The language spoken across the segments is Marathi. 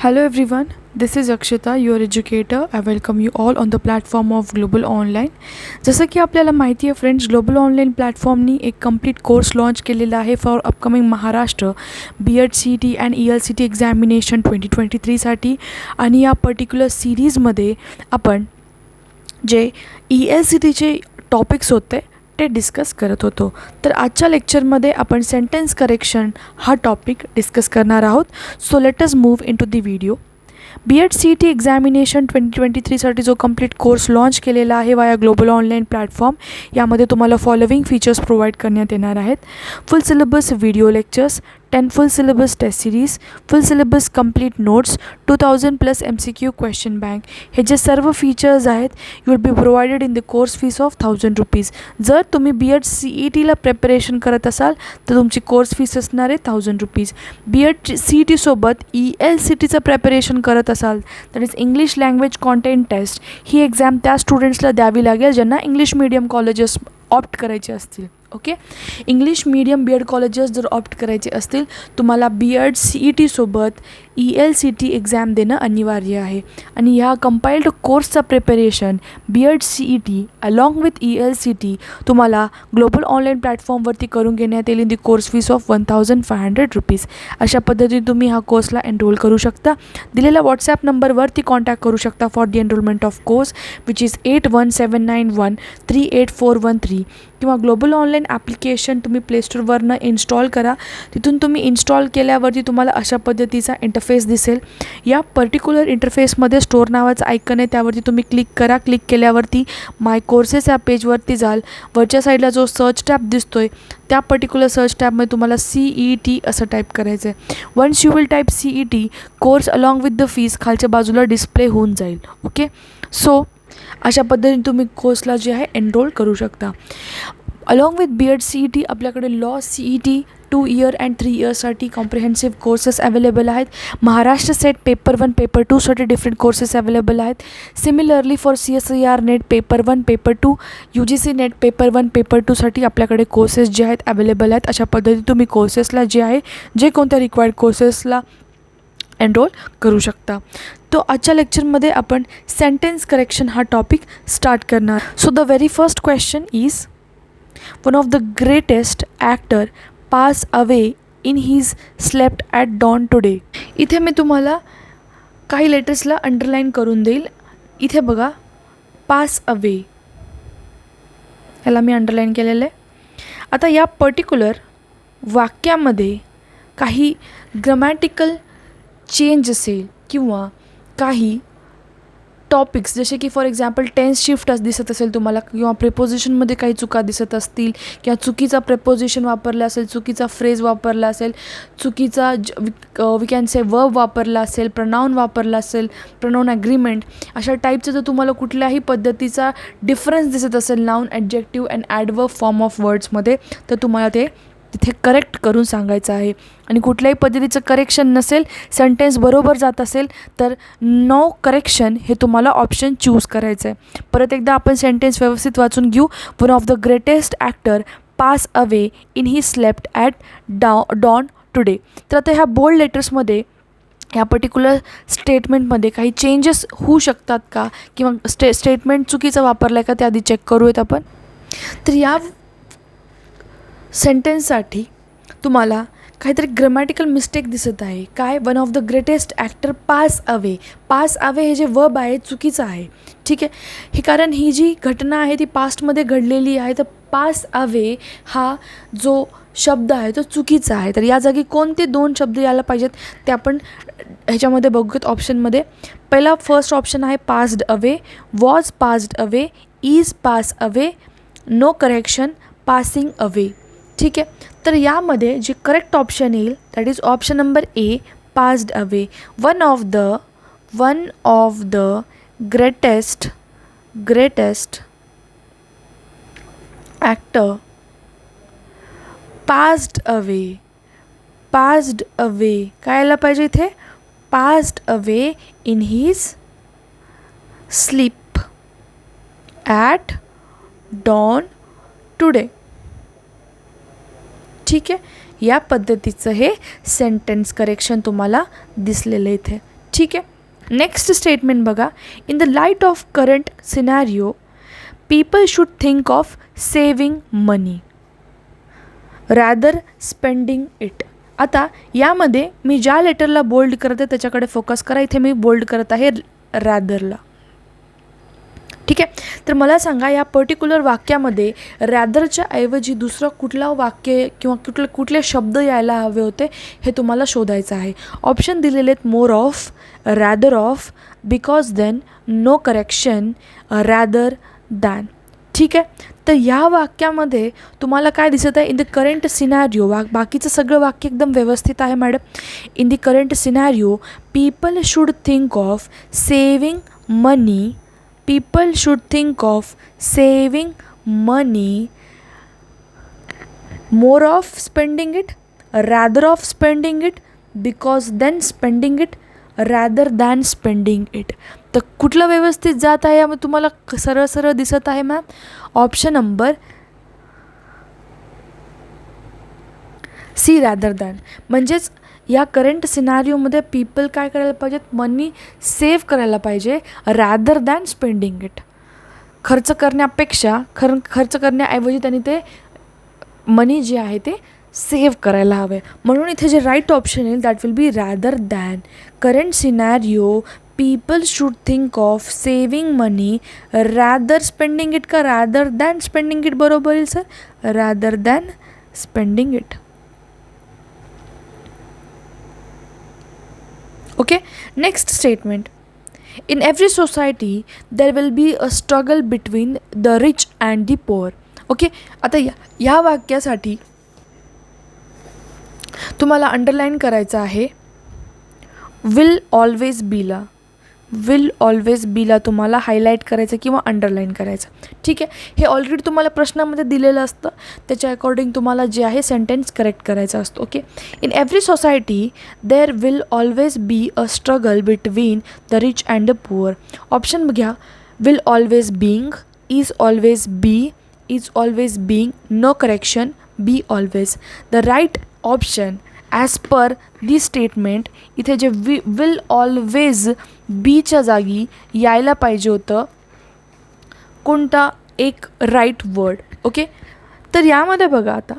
Hello everyone, this is Akshita, your educator. I welcome you all on the platform of Global Online. जसं की आपल्याला माहिती आहे फ्रेंड्स, ग्लोबल ऑनलाईन प्लॅटफॉर्मनी एक कंप्लीट कोर्स लॉन्च केलेला आहे for upcoming Maharashtra B.Ed CET and ELCT examination 2023साठी. आणि या पर्टिक्युलर सिरीजमध्ये आपण जे ELCTचे टॉपिक्स होते ते डिस्कस करत होतो. तर आजच्या लेक्चरमध्ये आपण सेंटेन्स करेक्शन हा टॉपिक डिस्कस करणार आहोत. So let us move into the video. B.Ed CET examination 2023साठी जो कंप्लीट कोर्स लॉन्च केलेला आहे वाया ग्लोबल ऑनलाईन प्लॅटफॉर्म, यामध्ये तुम्हाला फॉलोविंग फीचर्स प्रोव्हाइड करण्यात येणार आहेत. Full syllabus video lectures, 10 full syllabus test series, full syllabus complete notes, 2000+ MCQ question bank, हे जे सर्व फीचर्स आहेत you will be provided in the course fees of ₹1000. जर तुम्ही B.Ed CETला प्रिपरेशन करत असाल तर तुमची कोर्स फीस असणार आहे ₹1000. B.Ed CETसोबत ELCTचं प्रिपरेशन करत असाल that is English language content test, ही एक्झाम त्या स्टुडंट्सला द्यावी लागेल ज्यांना इंग्लिश मीडियम कॉलेजेस ऑप्ट करायचे असतील. Okay, English medium B.Ed colleges जर ऑप्ट करायचे असतील तुम्हाला B.Ed CETसोबत ELCT एक्झाम देणं अनिवार्य आहे. आणि ह्या कंपाइल्ड कोर्सचा preparation B.Ed CET along with ELCT तुम्हाला ग्लोबल ऑनलाईन प्लॅटफॉर्मवरती करून घेण्यात येईल in the course fees of ₹1500. अशा पद्धतीने तुम्ही ह्या कोर्सला एनरोल करू शकता. दिलेल्या व्हॉट्सॲप नंबरवरती कॉन्टॅक्ट करू शकता for the enrolment of course which is 8179138413. किंवा ग्लोबल ऑनलाईन ॲप्लिकेशन तुम्ही प्लेस्टोरवरनं इन्स्टॉल करा. तिथून तुम्ही इन्स्टॉल केल्यावरती तुम्हाला अशा पद्धतीचा इंटरफेस दिसेल. या पर्टिक्युलर इंटरफेसमध्ये स्टोअर नावाचं आयकन आहे, त्यावरती तुम्ही क्लिक करा. क्लिक केल्यावरती माय कोर्सेस या पेजवरती जाल. वरच्या साईडला जो सर्च टॅब दिसतो आहे त्या पर्टिक्युलर सर्च टॅबमध्ये तुम्हाला CET असं टाईप करायचं आहे. Once you will type CET course along with the fees खालच्या बाजूला डिस्प्ले होऊन जाईल. ओके, सो अशा पद्धतीने तुम्ही कोर्सला जे आहे एनरोल करू शकता. अलॉंग विथ B.Ed CET आपल्याकडे लॉ CET 2 इयर अँड 3 इयर्ससाठी कॉम्प्रिहेन्सिव्ह कोर्सेस अवेलेबल आहेत. महाराष्ट्र सेट पेपर 1 पेपर 2साठी डिफरंट कोर्सेस अवेलेबल आहेत. Similarly for CSIR NET paper 1 paper 2, UGC NET paper 1 paper 2साठी आपल्याकडे कोर्सेस जे आहेत अवेलेबल आहेत. अशा पद्धतीने तुम्ही कोर्सेसला जे आहे जे कोणत्या रिक्वायर्ड कोर्सेसला एनरोल करू शकता. तो आजच्या लेक्चरमध्ये आपण सेंटेन्स करेक्शन हा टॉपिक स्टार्ट करणार. So the very first question is one of the greatest actor pass away in his slept at dawn today. इथे मी तुम्हाला काही लेटर्सला अंडरलाईन करून देईल. इथे बघा, पास अवे याला मी अंडरलाईन केलेलं आहे. आता या पर्टिक्युलर वाक्यामध्ये काही ग्रामॅटिकल चेंज असेल किंवा काही टॉपिक्स जसे की फॉर एक्झाम्पल टेन्स शिफ्ट दिसत असेल तुम्हाला, किंवा प्रेपोजिशनमध्ये काही चुका दिसत असतील, किंवा चुकीचा प्रेपोजिशन वापरला असेल, चुकीचा फ्रेज वापरला असेल, चुकीचा वी कॅन से वर्ब वापरला असेल, प्रनाऊन वापरला असेल, प्रनाऊन ॲग्रीमेंट, अशा टाईपचं जर तुम्हाला कुठल्याही पद्धतीचा डिफरन्स दिसत असेल noun, adjective and adverb form of वर्ड्समध्ये, तर तुम्हाला ते तिथे करेक्ट करून सांगायचं आहे. आणि कुठल्याही पद्धतीचं करेक्शन नसेल, सेंटेन्स बरोबर जात असेल तर नो करेक्शन हे तुम्हाला ऑप्शन चूज करायचं आहे. परत एकदा आपण सेंटेन्स व्यवस्थित वाचून घेऊ. One of the greatest actor pass away in he slept at dawn today. तर आता ह्या बोल्ड लेटर्समध्ये ह्या पर्टिक्युलर स्टेटमेंटमध्ये काही चेंजेस होऊ शकतात का, किंवा स्टेटमेंट चुकीचं वापरलं आहे का ते आधी चेक करूयात आपण. तर या सेंटेन्ससाठी तुम्हाला काहीतरी ग्रामॅटिकल मिस्टेक दिसत आहे. काय, one of the greatest actor pass away. Pass away हे जे वर्ब आहे चुकीचं आहे. ठीक आहे, हे कारण ही जी घटना आहे ती पास्टमध्ये घडलेली आहे, तर पास अवे हा जो शब्द आहे तो चुकीचा आहे. तर या जागी कोणते 2 शब्द यायला पाहिजेत ते आपण ह्याच्यामध्ये बघूयात ऑप्शनमध्ये. पहिला फर्स्ट ऑप्शन आहे passed away, was passed away, is pass away, no correction, passing away. ठीक आहे, तर यामध्ये जे करेक्ट ऑप्शन येईल that is option number A, passed away. One of the greatest actor passed away. काय यायला पाहिजे इथे, passed away in his sleep at dawn today. ठीक आहे, या पद्धतीचं हे सेंटेन्स करेक्शन तुम्हाला दिसलेलं इथे. ठीक आहे. नेक्स्ट स्टेटमेंट बघा, in the light of current scenario people should think of saving money rather spending it. आता यामध्ये मी ज्या लेटरला बोल्ड करते त्याच्याकडे फोकस करा. इथे मी बोल्ड करत आहे रॅदरला. ठीक आहे. तर मला सांगा या पर्टिक्युलर वाक्यामध्ये रॅदरच्या ऐवजी दुसरं कुठला वाक्य किंवा कुठले शब्द यायला हवे होते हे तुम्हाला शोधायचं आहे. ऑप्शन दिलेले आहेत more of, rather of, because then, no correction, rather than. ठीक आहे. तर या वाक्यामध्ये तुम्हाला काय दिसत आहे, इन द करंट सिनॅरिओ, बाकीचं सगळं वाक्य एकदम व्यवस्थित आहे madam. In the current scenario people should think of saving money, people should think of saving money, more of spending it, rather of spending it, because then spending it, rather than spending it. तर कुठलं व्यवस्थित जात आहे यामध्ये तुम्हाला सरळ सरळ दिसत आहे ma'am. Option number C, rather than. म्हणजेच या करंट सिनॅरिओमध्ये पीपल काय करायला पाहिजेत, मनी सेव्ह करायला पाहिजे रॅदर दॅन स्पेंडिंग इट. खर्च करण्यापेक्षा खर्च करण्याऐवजी त्यांनी ते मनी जे आहे ते सेव्ह करायला हवे. म्हणून इथे जे राईट ऑप्शन येईल that will be rather than. Current scenario people should think of saving money rather spending it का रॅदर दॅन स्पेंडिंग इट बरोबर येईल sir, rather than spending it. Okay, next statement. In every society there will be a struggle between the rich and the poor. Okay, आता या वाक्यासाठी तुम्हाला अंडरलाईन करायचं आहे विल ऑलवेज बीला. विल ऑलवेज बीला तुम्हाला हायलाईट करायचं किंवा अंडरलाईन करायचं. ठीक आहे. हे ऑलरेडी तुम्हाला प्रश्नामध्ये दिलेलं असतं, त्याच्या अकॉर्डिंग तुम्हाला जे आहे सेंटेन्स करेक्ट करायचा असतो. Okay. In every society there will always be a struggle between the rich and the poor. Option घ्या, will always being, is always be, is always being, no correction, be always. The right option as per this statement इथे जे विल ऑलवेज बीच्या जागी यायला पाहिजे होतं कोणता एक राईट वर्ड. ओके. तर यामध्ये बघा आता,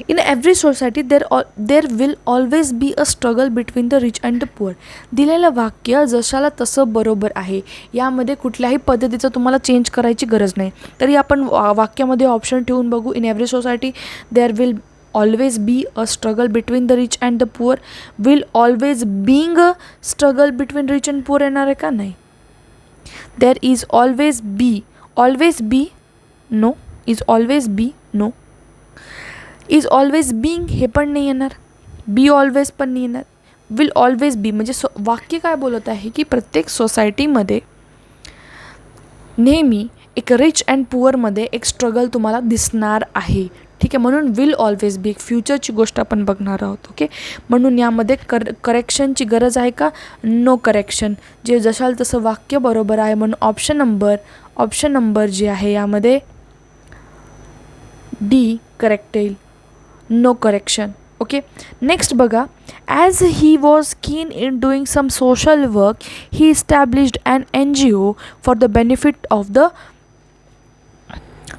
in every society there will always be a struggle between the rich and the poor. दिलेलं वाक्य जशाला तसं बरोबर आहे. यामध्ये कुठल्याही पद्धतीचं तुम्हाला चेंज करायची गरज नाही. तरी आपण वाक्यामध्ये ऑप्शन ठेवून बघू. In every society there will always be a struggle between the rich and the poor. Will always being a struggle between rich and poor येणार आहे का? नाही. There is always be. Always be? No. Is always be? No. Is always being हे पण नाही येणार. Be always पण नाही येणार. Will always be म्हणजे वाक्य काय बोलत आहे की प्रत्येक सोसायटीमध्ये नेहमी एक रिच अँड पुअरमध्ये एक स्ट्रगल तुम्हाला दिसणार आहे. ठीक आहे. म्हणून विल ऑलवेज बी, एक फ्युचरची गोष्ट आपण बघणार आहोत. ओके. म्हणून यामध्ये करेक्शनची गरज आहे का? No correction. जे जशाल तसं वाक्य बरोबर आहे. म्हणून ऑप्शन नंबर जे आहे यामध्ये डी करेक्ट येईल, नो करेक्शन. ओके. नेक्स्ट बघा, as he was keen in doing some social work he established an NGO for the benefit of the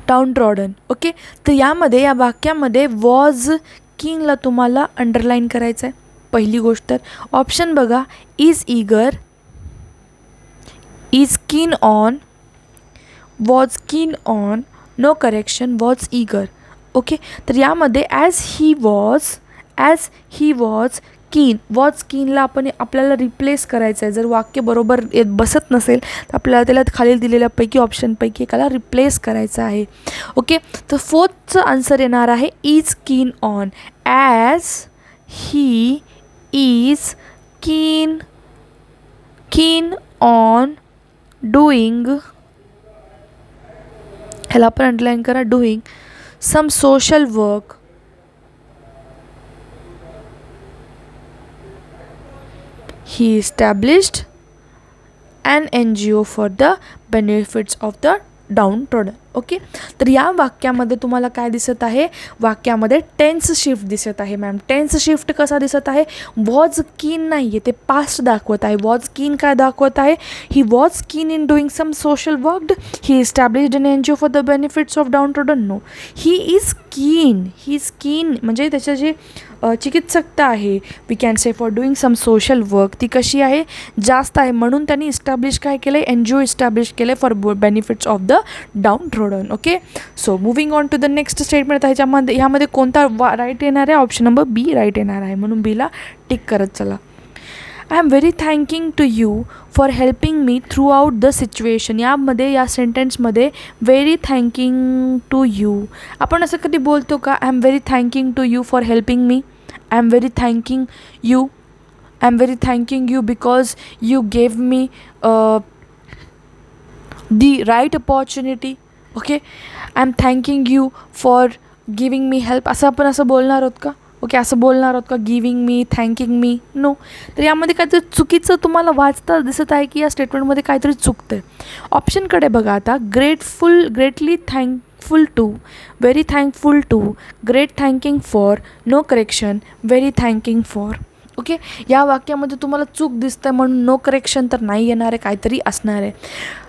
downtrodden. Okay. तर यामध्ये या वाक्यामध्ये वॉज किंगला तुम्हाला अंडरलाईन करायचं आहे पहिली गोष्ट. तर ऑप्शन बघा, is eager, is keen on, was keen on, no correction, was eager. Okay. तर यामध्ये as he was keen, was कीनला आपल्याला रिप्लेस करायचं आहे. जर वाक्य बरोबर बसत नसेल तर आपल्याला त्याला खालील दिलेल्यापैकी ऑप्शनपैकी एकाला रिप्लेस करायचं आहे. ओके. तर फोर्थचं आन्सर येणार आहे is keen on. As he is keen on doing, ह्याला आपण अंडरलाईन करा, doing some social work, he established an NGO for the benefits of the downtrodden. Okay, तर या वाक्यामध्ये तुम्हाला काय दिसत आहे, वाक्यामध्ये टेन्स शिफ्ट दिसत आहे. मॅम टेन्स शिफ्ट कसा दिसत आहे, वॉज कीन नाही आहे, ते पास्ट दाखवत आहे. वॉज कीन काय दाखवत आहे, he was keen in doing some social work, he established an NGO for the benefits of downtrodden. No, he is keen म्हणजे त्याचं जे चिकित्सकता आहे, we can say for doing some social work, ती कशी आहे, जास्त आहे. म्हणून त्यांनी इस्टॅब्लिश काय केलं आहे, NGO इस्टॅब्लिश केलं आहे for benefits of the downtrodden. Okay, so moving on to the next statement. ह्यामध्ये कोणता राईट येणार आहे, ऑप्शन नंबर बी राईट येणार आहे, म्हणून बीला टिक करत चला. I am very thanking to you for helping me throughout the situation. यामध्ये या सेंटेन्समध्ये व्हेरी थँकिंग टू यू, आपण असं कधी बोलतो का, I am very thanking to you for helping me, I am very thanking you, I am very thanking you because you gave me the right opportunity. Okay, I am thanking you for giving me help, असं आपण असं बोलणार आहोत का, ओके असं बोलणार आहोत का, गिविंग मी, थँकिंग मी, नो. तर यामध्ये काहीतरी चुकीचं तुम्हाला वाचता दिसत आहे की या स्टेटमेंटमध्ये काहीतरी चुकतं आहे. ऑप्शनकडे बघा आता, greatly thankful to, very thankful to, great thanking for, no correction, very thanking for. Okay, या वाक्यामध्ये तुम्हाला चूक दिसतं आहे म्हणून नो करेक्शन तर नाही येणार आहे, काहीतरी असणार आहे.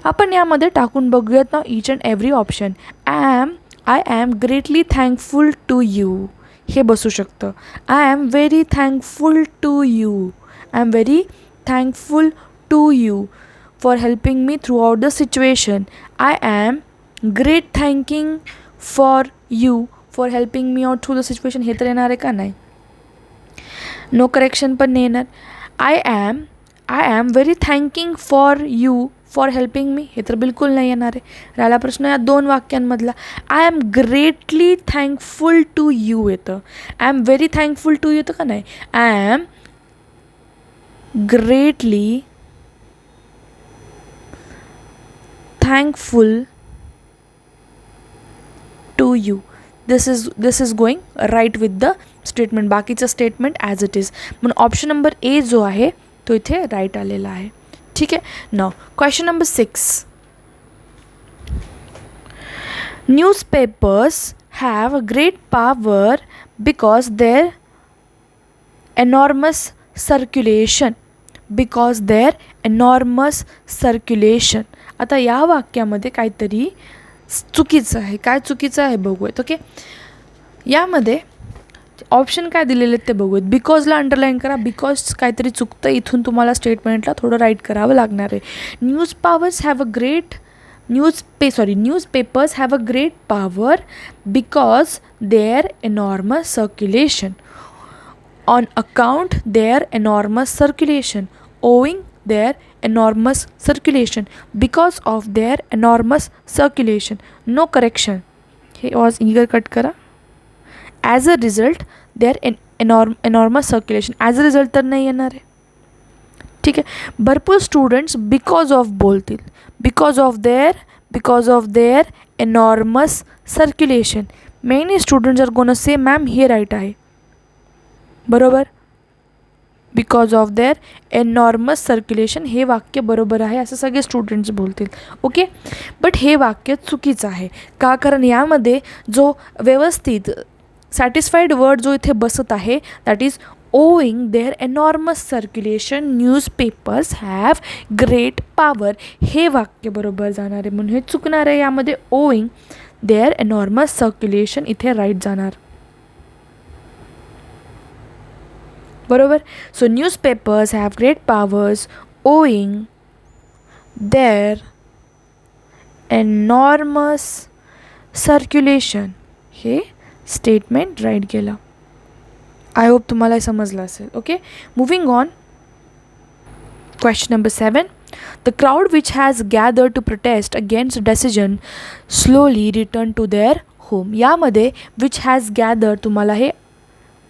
आपण यामध्ये टाकून बघूयात ना each and every option. I am greatly thankful to you, हे बसू शकतं. I am very thankful to you, I am very thankful to you for helping me throughout the situation. I am great thanking for you for helping me out through the situation, हे तर येणार आहे का, नाही. नो करेक्शन पण नाही येणार. I am very thanking for you for helping me, हे तर बिलकुल नाही येणार आहे. राहिला प्रश्न या दोन वाक्यांमधला. I am greatly thankful to you येतं, I am very thankful to येतं का, नाही. I am greatly thankful to you. This is going right with the statement, बाकीचं स्टेटमेंट ॲज इट इज. म्हणून ऑप्शन नंबर ए जो आहे तो इथे राईट आलेला आहे. ठीक आहे. Now question number 6. Newspapers have a great power because their enormous circulation. आता या वाक्यामध्ये काहीतरी चुकीचं आहे. काय चुकीचं आहे बघूयात. ओके, यामध्ये ऑप्शन काय दिलेले आहेत ते बघूयात. बिकॉजला अंडरलाईन करा, बिकॉज काहीतरी चुकतं, इथून तुम्हाला स्टेटमेंटला थोडं राईट करावं लागणार आहे. Newspapers have a great power because their enormous circulation. On account their enormous circulation, owing their enormous circulation, because of their enormous circulation. No correction. हे was eager कट करा. As a result their enormous circulation. As a result तर नाही येणार आहे. ठीक आहे. भरपूर स्टुडंट्स बिकॉज ऑफ बोलतील. Because of their enormous circulation. Many students are gonna say ma'am हे राईट आहे. बरोबर, because of their enormous circulation हे वाक्य बरोबर आहे असं सगळे स्टुडंट्स बोलतील. ओके, बट हे वाक्य चुकीचं आहे. का, कारण यामध्ये जो व्यवस्थित सॅटिस्फाईड वर्ड जो इथे बसत आहे that is owing their enormous circulation newspapers have great power. हे वाक्य बरोबर जाणार आहे, म्हणून हे चुकणार आहे. यामध्ये owing their enormous circulation इथे राईट जाणार. बरोबर. So newspapers have great powers owing their enormous circulation. हे स्टेटमेंट राईट गेलं. आय होप तुम्हाला हे समजलं असेल. Okay, moving on. Question number 7. The crowd which has gathered to protest against decision slowly return to their home. यामध्ये विच हॅज गॅदर्ड तुम्हाला हे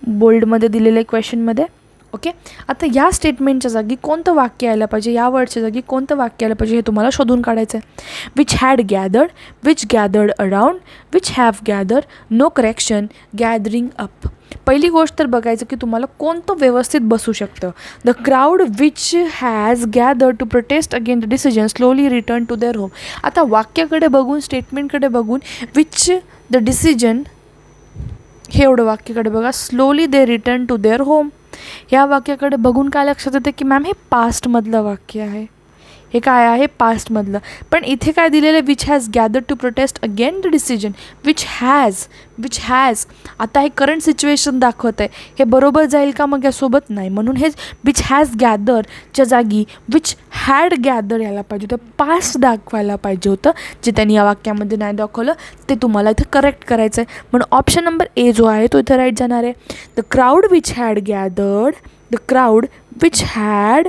बोल्डमध्ये दिलेलं आहे क्वेश्चनमध्ये. ओके, आता या स्टेटमेंटच्या जागी कोणतं वाक्य यायला पाहिजे, या वर्डच्या जागी कोणतं वाक्य यायला पाहिजे हे तुम्हाला शोधून काढायचं आहे. Which had gathered, which gathered around, which have gathered, no correction, gathering up. पहिली गोष्ट तर बघायचं की तुम्हाला कोणतं व्यवस्थित बसू शकतं. The crowd which has gathered to protest again the decision slowly return to their home. आता वाक्याकडे बघून, स्टेटमेंटकडे बघून, विच द डिसिजन हे एवढं वाक्याकडे बघा, slowly they return to their home. ह्या वाक्याकडे बघून काय लक्षात येतं की मॅम हे पास्टमधलं वाक्य आहे, हे काय आहे, पास्टमधलं. पण इथे काय दिलेलं आहे, which has gathered to protest again the decision. Which has आता हे करंट सिच्युएशन दाखवत आहे, हे बरोबर जाईल का मग यासोबत, नाही. म्हणून हे विच हॅज गॅदरच्या जागी विच हॅड गॅदर यायला पाहिजे होतं, पास्ट दाखवायला पाहिजे होतं, जे त्यांनी या वाक्यामध्ये नाही दाखवलं. ते तुम्हाला इथे करेक्ट करायचं आहे. म्हणून ऑप्शन नंबर ए जो आहे तो इथे राईट जाणार आहे. The crowd which had gathered, the crowd which had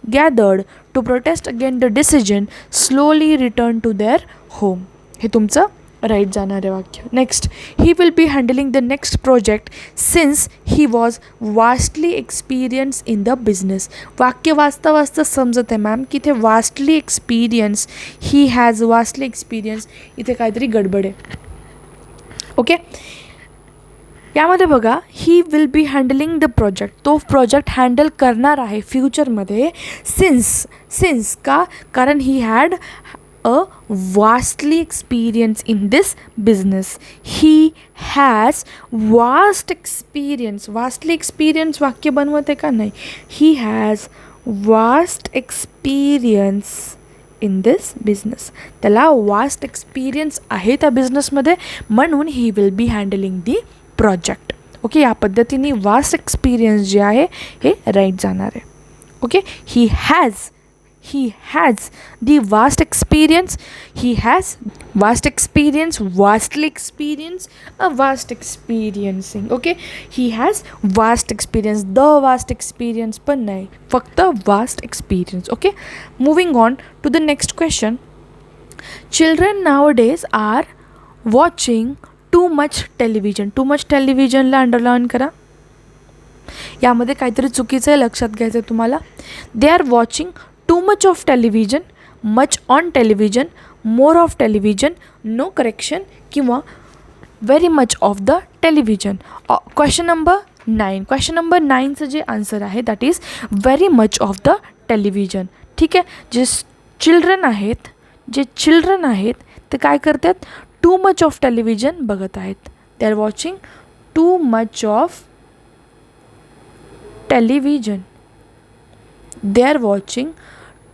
gathered to protest against the decision slowly returned to their home. हे तुमचं राईट जाणार आहे वाक्य. Next, he will be handling the next project since he was vastly experience in the business. वाक्य वाचता वाचता समजत आहे मॅम की इथे vastly experience, he has vastly experience, इथे काहीतरी गडबड आहे. ओके, यामध्ये बघा, he will be handling the project, तो प्रोजेक्ट हँडल करणार आहे फ्युचरमध्ये. सिन्स का, कारण he had a vastly experience in this business. He has vast experience, vastly experience वाक्य बनवत आहे का, नाही. ही has vast experience in this business, त्याला वास्ट एक्सपिरियन्स आहे त्या बिझनेसमध्ये, म्हणून he will be handling the project. Okay, या पद्धतीने वास्ट एक्सपिरियन्स जे आहे हे राईट जाणार आहे. Okay, he has the vast experience, he has vast experience, vastly experience, a vast experiencing. Okay, he has vast experience, the vast experience पण नाही, फक्त vast experience. Okay, moving on to the next question. Children now days are watching too much television. Too much टेलिव्हिजनला अंडरलाईन करा. यामध्ये काहीतरी चुकीचं आहे, लक्षात घ्यायचं आहे तुम्हाला. They are watching too much of television, much on television, more of television, no correction किंवा very much of the television. Question number 9, question number 9चं जे आन्सर आहे that is very much of the television. ठीक आहे, जे चिल्ड्रन आहेत ते काय करतात, टू मच ऑफ टेलिव्हिजन बघत आहेत. दे are watching too much of television, they are watching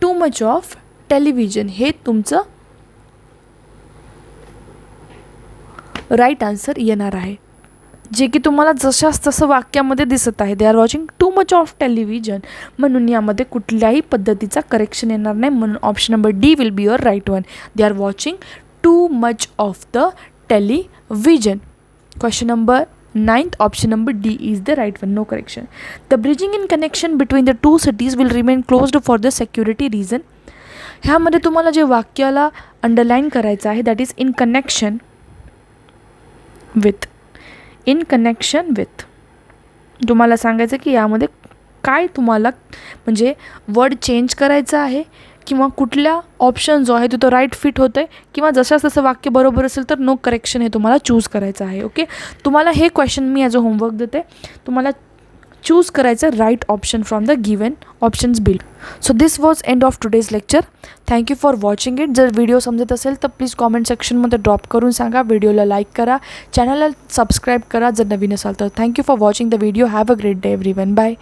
too much of television. हे तुमचं राईट आन्सर येणार आहे, जे की तुम्हाला जशास तसं वाक्यामध्ये दिसत आहे. They are watching too much of television, म्हणून यामध्ये कुठल्याही पद्धतीचा करेक्शन येणार नाही. म्हणून option number D will be your right one. They are watching too much of the television. Question number 9th, option number D is the right one, no correction. The bridging in connection between the two cities will remain closed for the security reason. ह्यामध्ये तुम्हाला जे वाक्याला अंडरलाईन करायचं आहे that is in connection with. In connection with तुम्हाला सांगायचं की यामध्ये काय तुम्हाला म्हणजे वर्ड चेंज करायचं आहे किंवा कुठल्या ऑप्शन जो आहे तो राईट फिट होतं आहे किंवा जशाच तसं वाक्य बरोबर असेल तर नो करेक्शन हे तुम्हाला चूज करायचं आहे. ओके, तुम्हाला हे क्वेश्चन मी ॲज अ होमवर्क देते. तुम्हाला चूज करायचं right option from the given options बिल. So this was end of today's lecture. Thank you for watching it. जर व्हिडिओ समजत असेल तर प्लीज कॉमेंट सेक्शनमध्ये ड्रॉप करून सांगा. व्हिडिओला लाईक करा, चॅनलला सबस्क्राईब करा जर नवीन असाल तर. Thank you for watching the video. Have a great day everyone. Bye.